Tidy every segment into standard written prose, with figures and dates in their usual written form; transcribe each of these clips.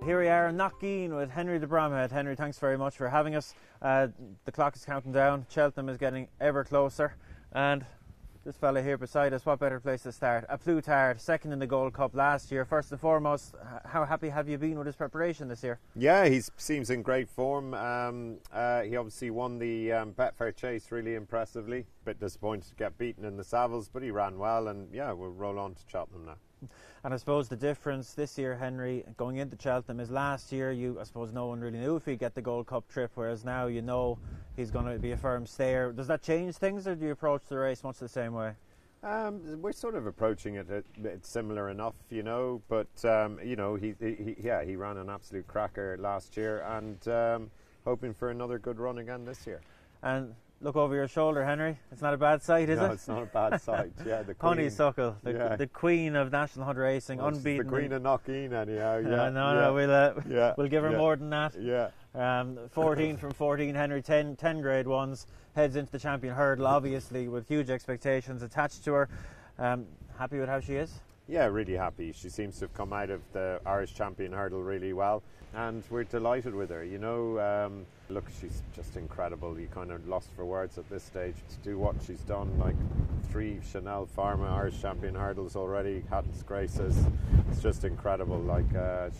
here we are in Knockeen with Henry the Bromhead. Henry, thanks very much for having us. The clock is counting down. Cheltenham is getting ever closer. And this fella here beside us, what better place to start? A Plutard, second in the Gold Cup last year. First and foremost, how happy have you been with his preparation this year? Yeah, he seems in great form. He obviously won the Betfair Chase really impressively. Bit disappointed to get beaten in the Savills, but he ran well, and yeah, we'll roll on to Cheltenham now. And I suppose the difference this year, Henry, going into Cheltenham is last year, I suppose no one really knew if he'd get the Gold Cup trip, whereas now you know he's going to be a firm stayer. Does that change things, or do you approach the race much the same way? We're sort of approaching it similar enough, you know, but you know, he ran an absolute cracker last year, and hoping for another good run again this year. And look over your shoulder, Henry. It's not a bad sight, is it? No, it's not a bad sight. Yeah, the queen. Honeysuckle, the queen of National Hunt Racing, well, unbeaten. The queen of Knockeen, anyhow. We'll give her more than that. Yeah. 14 from 14, Henry, 10 Grade 1s, heads into the champion hurdle, obviously, with huge expectations attached to her. Happy with how she is? Yeah, really happy. She seems to have come out of the Irish champion hurdle really well, and we're delighted with her. You know, look, she's just incredible. You kind of lost for words at this stage to do what she's done, like 3 Chanel Pharma Irish champion hurdles already, Hatton's Graces. It's just incredible. Like,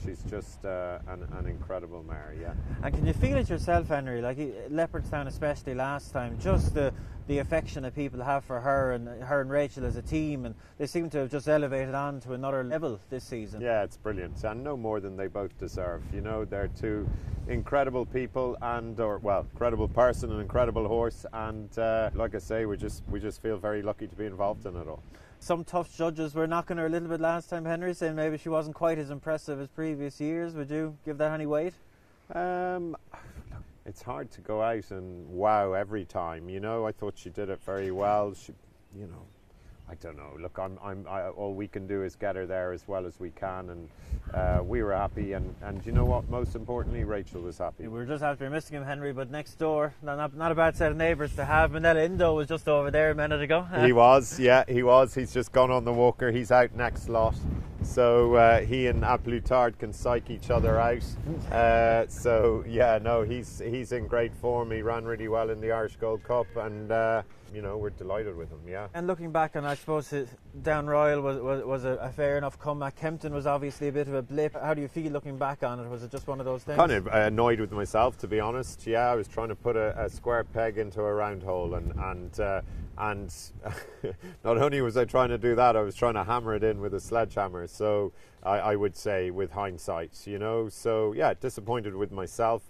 she's just an incredible mare, yeah. And can you feel it yourself, Henry? Like Leopardstown, especially last time, just the affection that people have for her and Rachel as a team, and they seem to have just elevated on to another level this season. Yeah, it's brilliant, and no more than they both deserve. You know, they're two incredible people, incredible person and incredible horse, and like I say, we just feel very lucky to be involved in it all. Some tough judges were knocking her a little bit last time, Henry, saying maybe she wasn't quite as impressive as previous years. Would you give that any weight? It's hard to go out and wow every time. You know, I thought she did it very well. She, you know, I don't know. Look, all we can do is get her there as well as we can, and we were happy. And you know what? Most importantly, Rachel was happy. We were just after missing him, Henry, but next door, not a bad set of neighbours to have. Minella Indo was just over there a minute ago. He was, yeah, he was. He's just gone on the walker. He's out next lot. So he and A Plutard can psych each other out. So yeah, no, he's in great form. He ran really well in the Irish Gold Cup, and you know, we're delighted with him. Yeah. And looking back, and I suppose Down Royal was a fair enough comeback. Kempton was obviously a bit of a blip. How do you feel looking back on it? Was it just one of those things? Kind of annoyed with myself, to be honest. Yeah, I was trying to put a square peg into a round hole, and not only was I trying to do that, I was trying to hammer it in with a sledgehammer. So I would say, with hindsight, you know. So yeah, disappointed with myself.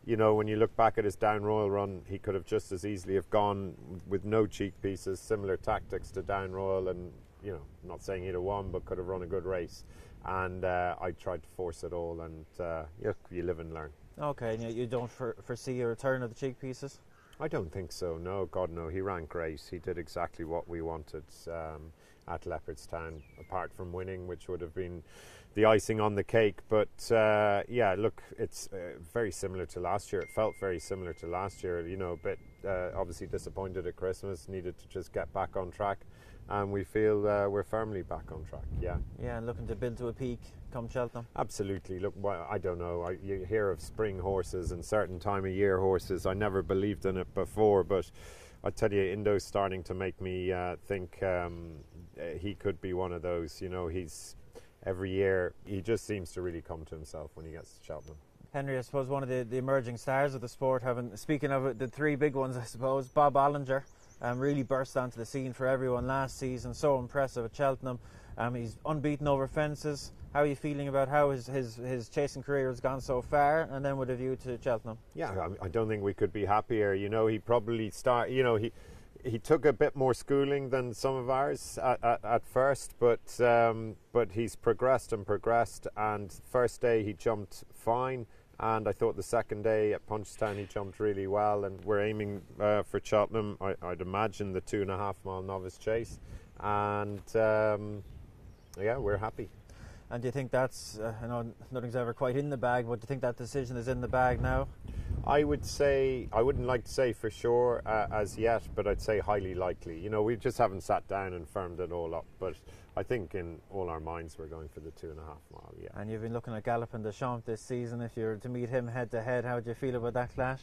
You know, when you look back at his Down Royal run, he could have just as easily have gone with no cheek pieces, similar tactics to Down Royal, and you know, not saying he'd have won, but could have run a good race. And I tried to force it all, and you live and learn. Okay, and you don't foresee a return of the cheek pieces? I don't think so. No, God, no. He ran great. He did exactly what we wanted at Leopardstown, apart from winning, which would have been the icing on the cake. But yeah, look, it's very similar to last year. It felt very similar to last year. You know, but obviously disappointed at Christmas. Needed to just get back on track, and we feel we're firmly back on track. Yeah. Yeah, and looking to build to a peak come Cheltenham. Absolutely. Look, well, I don't know. You hear of spring horses and certain time of year horses. I never believed in it before, but I tell you, Indo's starting to make me think he could be one of those. You know, every year he just seems to really come to himself when he gets to Cheltenham. Henry, I suppose one of the emerging stars of the sport, speaking of it, the 3 big ones, I suppose, Bob Olinger really burst onto the scene for everyone last season. So impressive at Cheltenham. He's unbeaten over fences. How are you feeling about how his chasing career has gone so far, and then with a view to Cheltenham? Yeah, I don't think we could be happier. You know, he probably he took a bit more schooling than some of ours at first, but he's progressed, and first day he jumped fine, and I thought the second day at Punchestown he jumped really well, and we're aiming for Cheltenham, I'd imagine the 2.5 mile novice chase, and yeah, we're happy. And do you think that's, I know nothing's ever quite in the bag, but do you think that decision is in the bag now? I would say, I wouldn't like to say for sure as yet, but I'd say highly likely. You know, we just haven't sat down and firmed it all up, but I think in all our minds we're going for the 2.5 mile, yeah. And you've been looking at Galloping Deschamps this season. If you were to meet him head to head, how do you feel about that clash?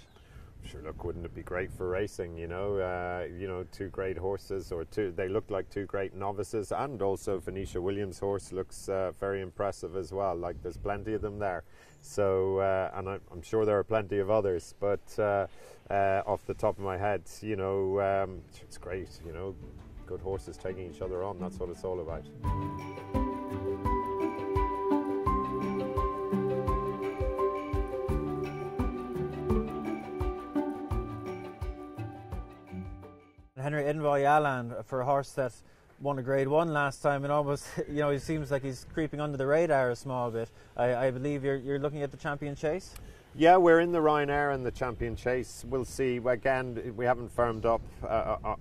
Sure, look, wouldn't it be great for racing, you know, two great horses, or they look like two great novices, and also Venetia Williams' horse looks very impressive as well. Like, there's plenty of them there. So, and I'm sure there are plenty of others, but off the top of my head, you know, it's great, you know, good horses taking each other on, that's what it's all about. Henry Envoy Allen, for a horse that won a Grade 1 last time, and almost, you know, he seems like he's creeping under the radar a small bit. I believe you're looking at the Champion Chase? Yeah, we're in the Ryanair and the Champion Chase. We'll see. Again, we haven't firmed up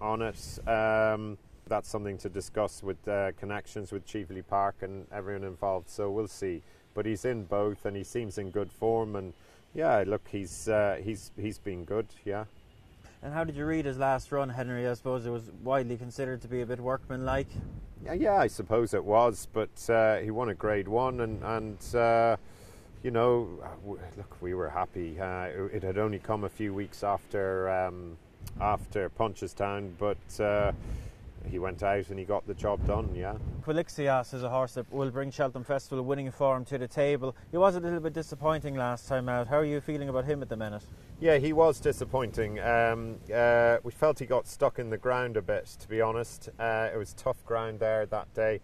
on it. That's something to discuss with connections with Cheveley Park and everyone involved, so we'll see. But he's in both and he seems in good form, and yeah, look, he's been good, yeah. And how did you read his last run, Henry? I suppose it was widely considered to be a bit workmanlike. Yeah, I suppose it was, but he won a Grade 1, and you know, look, we were happy. It had only come a few weeks after Punchestown, but he went out and he got the job done, yeah. Quilixios is a horse that will bring Cheltenham Festival winning form to the table. He was a little bit disappointing last time out. How are you feeling about him at the minute? Yeah, he was disappointing. We felt he got stuck in the ground a bit, to be honest. It was tough ground there that day,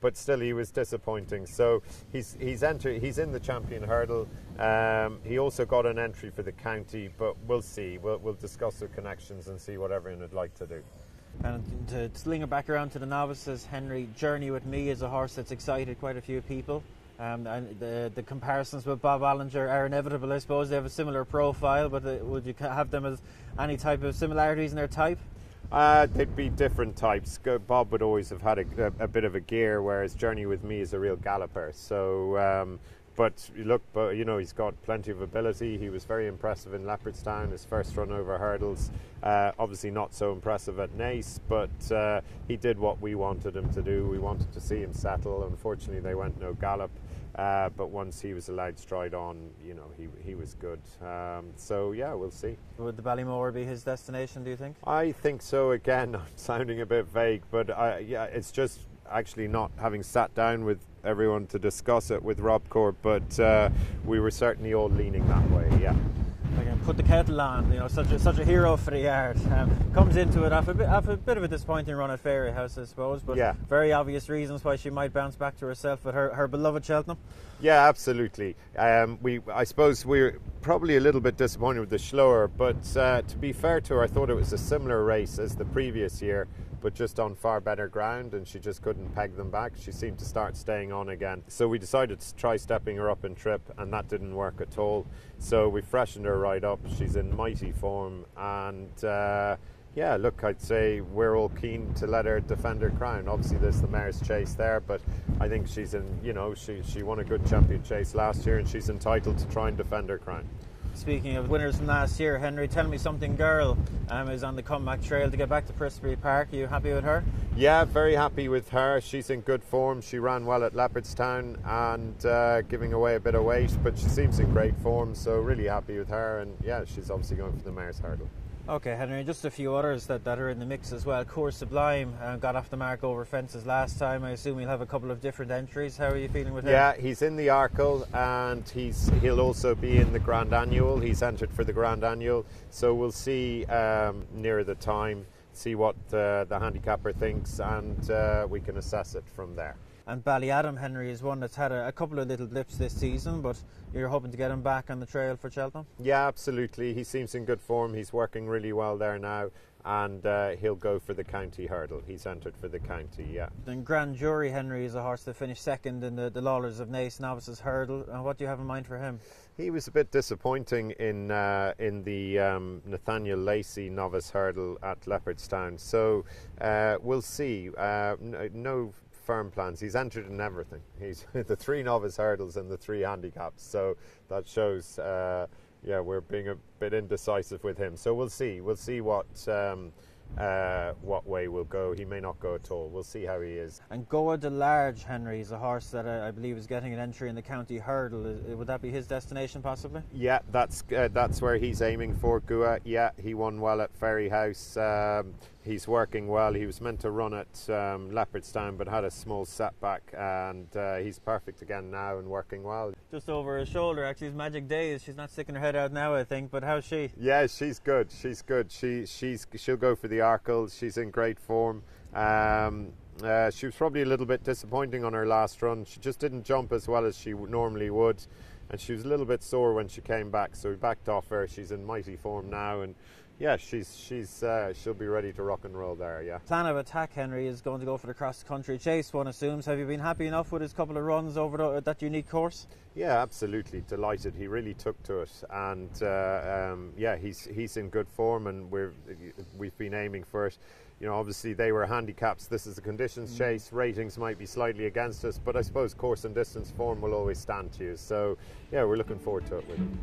but still he was disappointing. So he's in the Champion Hurdle. He also got an entry for the county, but we'll see. We'll discuss the connections and see what everyone would like to do. And to sling it back around to the novices, Henry, Journey With Me is a horse that's excited quite a few people. And the comparisons with Bob Olinger are inevitable, I suppose. They have a similar profile, but would you have them as any type of similarities in their type? They'd be different types. Bob would always have had a bit of a gear, whereas Journey With Me is a real galloper. So, but you know, he's got plenty of ability. He was very impressive in Leopardstown, his first run over hurdles. Obviously not so impressive at Naas, but he did what we wanted him to do. We wanted to see him settle. Unfortunately, they went no gallop. But once he was allowed stride on, you know, he was good. So yeah, we'll see. Would the Ballymore be his destination, do you think? I think so. Again, I'm sounding a bit vague, but yeah, it's just actually not having sat down with everyone to discuss it with Rob Court, but we were certainly all leaning that way, yeah. Again, put the kettle on, you know, such a hero for the yard. Comes into it after a bit of a disappointing run at Fairyhouse, I suppose, but yeah, very obvious reasons why she might bounce back to herself at her beloved Cheltenham. Yeah, absolutely. I suppose we're probably a little bit disappointed with the Schloer, but to be fair to her, I thought it was a similar race as the previous year, but just on far better ground, and she just couldn't peg them back. She seemed to start staying on again. So we decided to try stepping her up in trip, and that didn't work at all. So we freshened her right up. She's in mighty form, and yeah, look, I'd say we're all keen to let her defend her crown. Obviously there's the Mare's Chase there, but I think she's in, you know, she won a good Champion Chase last year, and she's entitled to try and defend her crown. Speaking of winners from last year, Henry, Tell Me Something Girl is on the comeback trail to get back to Prissbury Park. Are you happy with her? Yeah, very happy with her. She's in good form. She ran well at Leopardstown and giving away a bit of weight, but she seems in great form, so really happy with her. And yeah, she's obviously going for the Mare's Hurdle. Okay, Henry, just a few others that are in the mix as well. Cours Sublime got off the mark over fences last time. I assume he'll have a couple of different entries. How are you feeling with him? Yeah, he's in the Arkle, and he'll also be in the Grand Annual. He's entered for the Grand Annual, so we'll see nearer the time, see what the handicapper thinks, and we can assess it from there. And Ballyadam, Henry, is one that's had a couple of little blips this season, but you're hoping to get him back on the trail for Cheltenham? Yeah, absolutely. He seems in good form. He's working really well there now, and he'll go for the county hurdle. He's entered for the county, yeah. And Grand Jury, Henry, is a horse that finished second in the Lawlers of Naas Novices Hurdle. What do you have in mind for him? He was a bit disappointing in the Nathaniel Lacey Novice Hurdle at Leopardstown, so we'll see. No firm plans. He's entered in everything. He's the 3 novice hurdles and the 3 handicaps. So that shows, we're being a bit indecisive with him. So we'll see. We'll see what way we'll go. He may not go at all. We'll see how he is. And Goa de Large, Henry, is a horse that I believe is getting an entry in the county hurdle. Would that be his destination possibly? Yeah, that's where he's aiming for, Goa. Yeah, he won well at Ferryhouse. He's working well. He was meant to run at Leopardstown but had a small setback, and he's perfect again now and working well. Just over his shoulder, actually, his magic days. She's not sticking her head out now, I think, but how's she? Yeah, she's good. She's good. She'll go for the Arkle. She's in great form. She was probably a little bit disappointing on her last run. She just didn't jump as well as she normally would, and she was a little bit sore when she came back, so we backed off her. She's in mighty form now, and yeah, she'll be ready to rock and roll there. Yeah. Plan of attack, Henry, is going to go for the cross-country chase, one assumes. Have you been happy enough with his couple of runs over that unique course? Yeah, absolutely delighted. He really took to it, and he's in good form, and we've been aiming for it. You know, obviously they were handicaps. This is a conditions chase. Ratings might be slightly against us, but I suppose course and distance form will always stand to you. So yeah, we're looking forward to it with him.